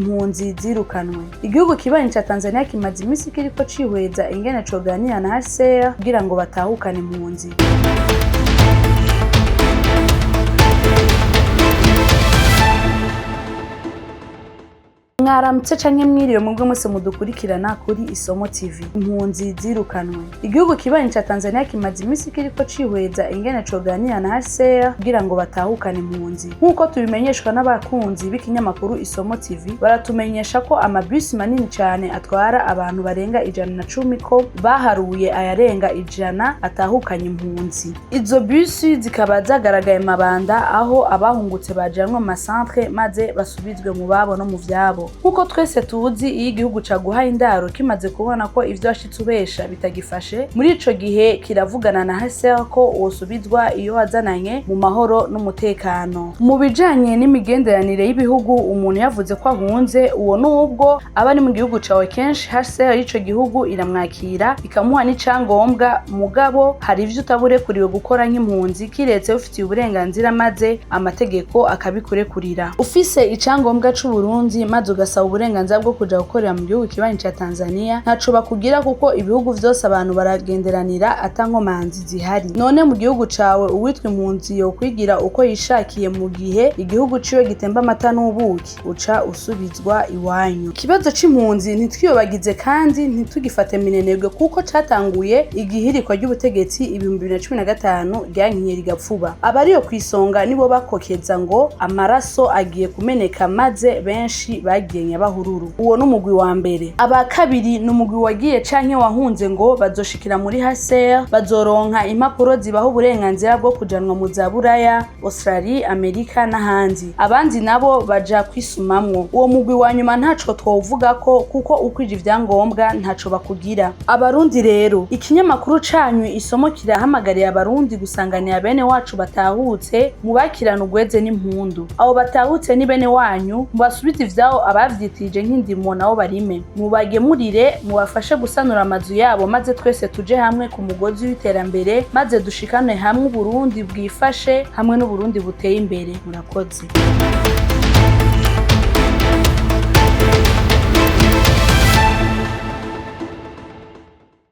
Impunzi zirukanwe. Igihugu kibanyi ca Tanzania kimaze imisi kiriko cihweza ingene coganira na HCR kugira ngo batahukane impunzi. Mwaramutse canke mwiriwe mwebwe mwese mudukurikirana kuri Isomo TV. Impunzi zirukanwe. Igihugu kibanyi ca Tanzania kimaze imisi kiriko cihweza ingene coganira na HCR kugira ngo batahukane impunzi. Nkuko tubimenyeshwa n'abakunzi b'ikinyamakuru Isomo TV, baratumenyesha ko amabisi manini cane atwara abantu barenga 110 ko baharuye ayarenga 100 atahukanye impunzi. Izo bisi zikaba zagaragaye Mabanda aho abahungutse bajanwe mu masantre maze basubizwe mu babo no mu vyabo. Nkuko twese tuzi iyo igihugu caguhaye indaro kimaze kubona ko ivyo washitse ubesha bitagifashe, muri ico gihe kiravugana na HCR ko wosubizwa iyo wazananye mu mahoro n'umutekano. Mu bijanye n'imigenderanire y'ibihugu, umuntu yavuze ko ahunze uwo nubwo aba ari mu gihugu cawe kenshi HCR y'ico gihugu iramwakira ikamuha n'icangombwa, mugabo hari ivyo utaburekuriwe gukora nk'impunzi kiretse ufitiye uburenganzira maze amategeko akabikurekurira. Ufise icangombwa c'u Burundi maze ugasaba uburenganzira bwo kuja gukorera mu gihugu kibanyi ca Tanzania, ntaco bakugira kuko ibihugu vyose abantu baragenderanira atankomanzi zihari. None mu gihugu cawe uwitwa impunzi yo kwigira uko yishakiye mu gihe igihugu ciwe gitemba amata n'ubuki, uca usubizwa iwanyu. Ikibazo c'impunzi ntitwiyobagize kandi ntitugifate minenegwe kuko catanguye igihirikwa ry'ubutegetsi 2015 ryankiye rigapfuba. Abariyo kwisonga nibo bakokeza ngo amaraso agiye kumeneka maze benshi bagiye Nyabahururu. Uwo n'umugwi wa mbere. Aba kabiri n'umugwi wagiye canke wahunze ngo bazoshikira muri HCR, bazoronka impapuro zibaho uburenganzira bwo kujanwa mu za Buraya, Australia, Amerika n'ahandi. Abandi nabo baja kwisumamwo. Uwo mugwi wa nyuma ntaco twovuga ko kuko ukwije ivyangombwa ntaco bakugira. Abarundi rero, ikinyamakuru canyu Isomo kirahamagariye abarundi gusanganira bene wacu batahutse mubakirana ugweze n'impundu. Abo batahutse ni bene wanyu mubasubize ivyao abavyitije nk'indimo nabo barime, mubagemurire mubafashe gusanura amazu yabo maze twese tuje hamwe ku mugozi w'iterambere maze dushikane hamwe Uburundi bwifashe hamwe n'Uburundi buteye imbere. Murakoze.